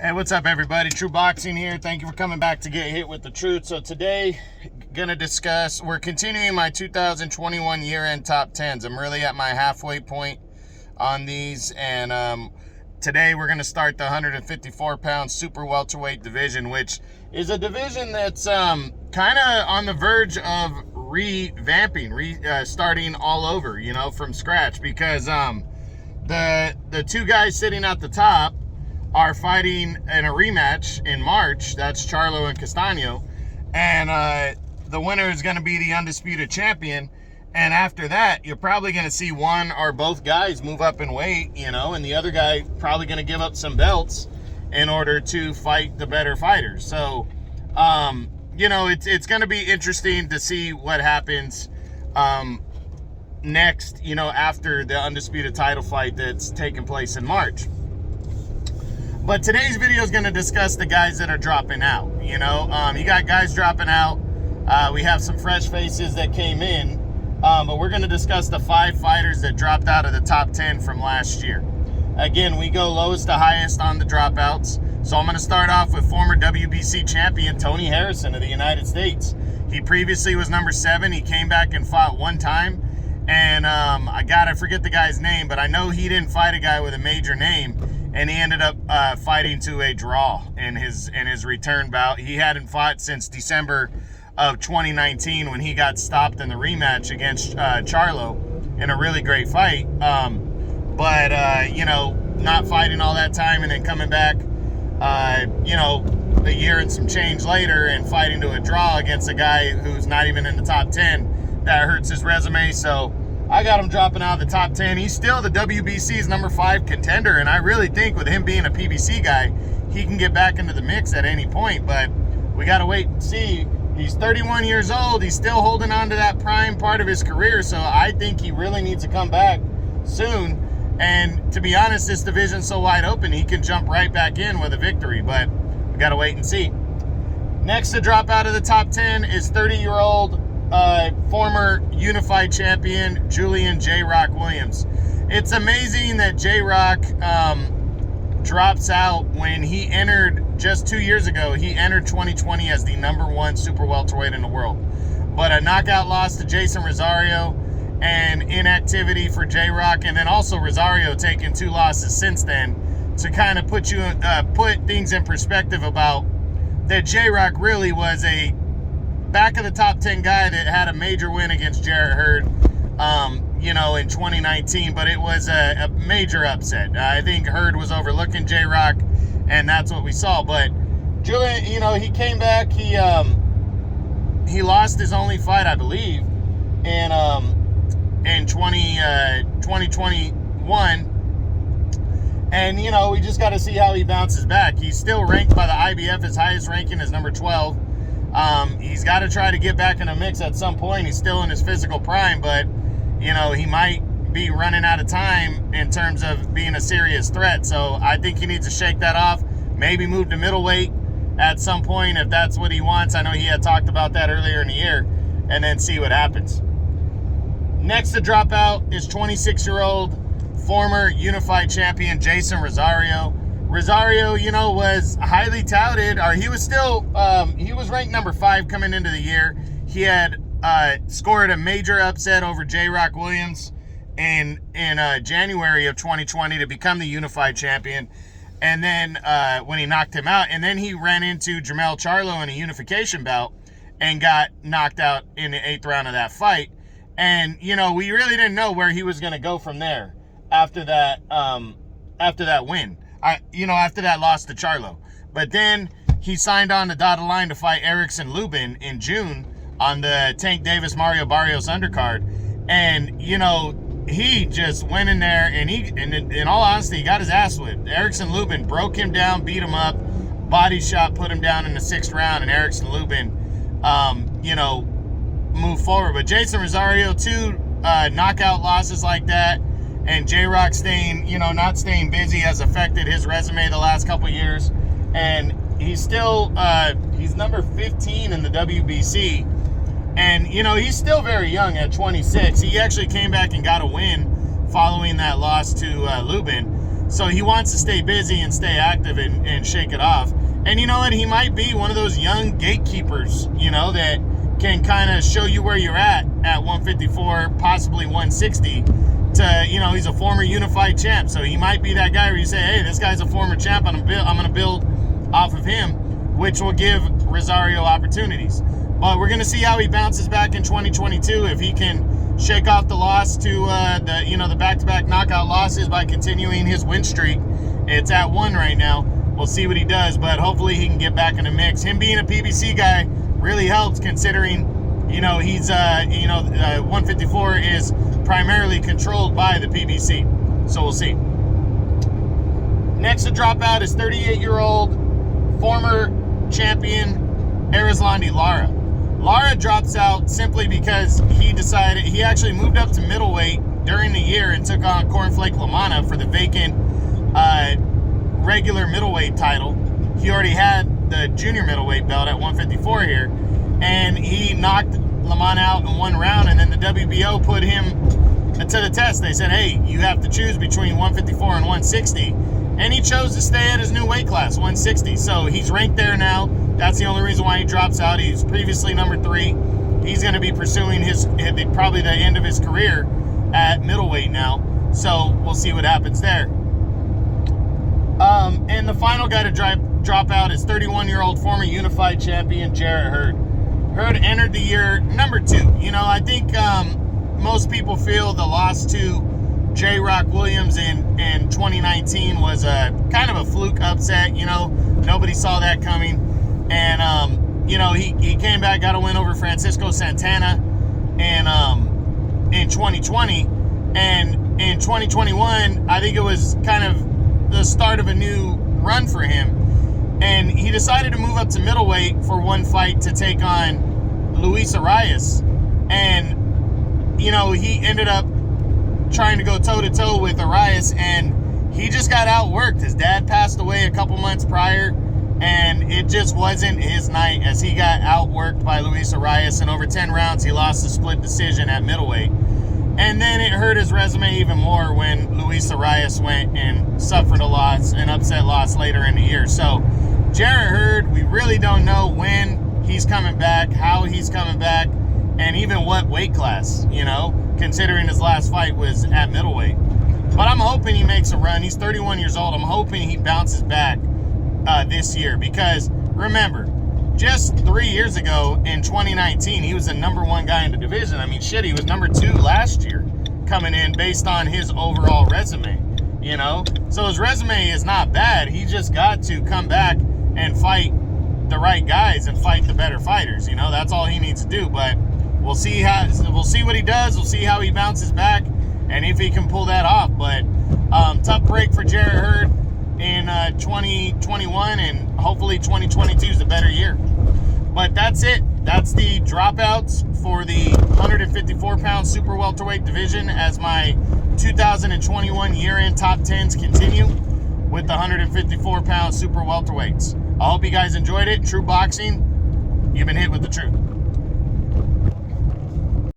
Hey, what's up, everybody? True Boxing here. Thank you for coming back to Get Hit with the Truth. So today, we're continuing my 2021 year-end top 10s. I'm really at my halfway point on these, and today we're going to start the 154-pound Super Welterweight Division, which is a division that's kind of on the verge of revamping, starting all over, from scratch, because the two guys sitting at the top are fighting in a rematch in March. That's Charlo and Castaño. And the winner is going to be the undisputed champion. And after that, you're probably going to see one or both guys move up in weight, and the other guy probably going to give up some belts in order to fight the better fighters. So, it's going to be interesting to see what happens next, after the undisputed title fight that's taking place in March. But today's video is going to discuss the guys that are dropping out. You got guys dropping out. We have some fresh faces that came in. But we're going to discuss the 5 fighters that dropped out of the top 10 from last year. Again, we go lowest to highest on the dropouts. So I'm going to start off with former WBC champion Tony Harrison of the United States. He previously was number 7. He came back and fought one time. And I forget the guy's name, but I know he didn't fight a guy with a major name. And he ended up fighting to a draw in his return bout. He hadn't fought since December of 2019 when he got stopped in the rematch against Charlo in a really great fight. But not fighting all that time and then coming back, a year and some change later and fighting to a draw against a guy who's not even in the top 10, that hurts his resume. So I got him dropping out of the top 10. He's still the WBC's number 5 contender, and I really think with him being a PBC guy, he can get back into the mix at any point, but we got to wait and see. He's 31 years old. He's still holding on to that prime part of his career, so I think he really needs to come back soon. And to be honest, this division's so wide open, he can jump right back in with a victory, but we got to wait and see. Next to drop out of the top 10 is 30-year-old former unified champion Julian J-Rock Williams. It's amazing that J-Rock drops out when he entered just 2 years ago. He entered 2020 as the number 1 super welterweight in the world. But a knockout loss to Jason Rosario and inactivity for J-Rock, and then also Rosario taking 2 losses since then, to kind of put things in perspective about that J-Rock really was a back of the top 10 guy that had a major win against Jarrett Hurd, in 2019, but it was a major upset. I think Hurd was overlooking J-Rock, and that's what we saw. But Julian, he came back. He lost his only fight, I believe, in 2021. And, we just got to see how he bounces back. He's still ranked by the IBF. His highest ranking is number 12. He's got to try to get back in the mix at some point. He's still in his physical prime, but, he might be running out of time in terms of being a serious threat. So I think he needs to shake that off, maybe move to middleweight at some point if that's what he wants. I know he had talked about that earlier in the year, and then see what happens. Next to drop out is 26-year-old former unified champion Jason Rosario. Rosario, was highly touted, or he was still, he was ranked number 5 coming into the year. He had scored a major upset over J-Rock Williams in January of 2020 to become the unified champion. And then when he knocked him out, and then he ran into Jermell Charlo in a unification bout and got knocked out in the 8th round of that fight. And, we really didn't know where he was going to go from there after that win. After that loss to Charlo. But then he signed on the dotted line to fight Erickson Lubin in June on the Tank Davis-Mario Barrios undercard. And, he just went in there and in all honesty, he got his ass whipped. Erickson Lubin broke him down, beat him up, body shot, put him down in the 6th round, and Erickson Lubin, moved forward. But Jason Rosario, 2 knockout losses like that, and J-Rock not staying busy has affected his resume the last couple years. And he's still, he's number 15 in the WBC. And, he's still very young at 26. He actually came back and got a win following that loss to Lubin. So he wants to stay busy and stay active and shake it off. And you know what? He might be one of those young gatekeepers, you know, that can kind of show you where you're at 154, possibly 160. To, you know, he's a former unified champ. So he might be that guy where you say, hey, this guy's a former champ. I'm going to build off of him, which will give Rosario opportunities. But we're going to see how he bounces back in 2022. If he can shake off the loss to the back-to-back knockout losses by continuing his win streak. It's at 1 right now. We'll see what he does, but hopefully he can get back in the mix. Him being a PBC guy really helps, considering, you know, he's 154 is primarily controlled by the PBC. So we'll see. Next to drop out is 38-year-old former champion Erislandy Lara. Lara drops out simply because he actually moved up to middleweight during the year and took on Cornflake Lamanna for the vacant regular middleweight title. He already had the junior middleweight belt at 154 here, and he knocked Lamanna out in 1 round, and then the WBO put him to the test. They said, hey, you have to choose between 154 and 160, and he chose to stay at his new weight class, 160. So he's ranked there now. That's the only reason why he drops out. He's previously number 3. He's going to be pursuing probably the end of his career at middleweight now. So we'll see what happens there. And the final guy to drop out is 31-year-old former unified champion Jarrett Hurd. Hurd entered the year number 2. You know, I think most people feel the loss to J. Rock Williams in 2019 was a kind of a fluke upset. You know, nobody saw that coming. And, you know, he came back, got a win over Francisco Santana in 2020. And in 2021, I think it was kind of the start of a new run for him. And he decided to move up to middleweight for 1 fight to take on Luis Arias. And, you know, he ended up trying to go toe-to-toe with Arias, and he just got outworked. His dad passed away a couple months prior, and it just wasn't his night as he got outworked by Luis Arias. And over 10 rounds, he lost a split decision at middleweight. And then it hurt his resume even more when Luis Arias went and suffered an upset loss later in the year. So Jarrett Hurd, we really don't know when he's coming back, how he's coming back, and even what weight class, you know, considering his last fight was at middleweight. But I'm hoping he makes a run. He's 31 years old. I'm hoping he bounces back this year, because remember, just 3 years ago in 2019, he was the number 1 guy in the division. I mean, shit, he was number 2 last year coming in based on his overall resume, you know? So his resume is not bad. He just got to come back and fight the right guys and fight the better fighters, you know? That's all he needs to do. But we'll see what he does. We'll see how he bounces back and if he can pull that off. But tough break for Jarrett Hurd in 2021, and hopefully 2022 is a better year. But that's it. That's the dropouts for the 154-pound super welterweight division as my 2021 year-end top 10s continue with the 154-pound super welterweights. I hope you guys enjoyed it. True Boxing, you've been hit with the truth.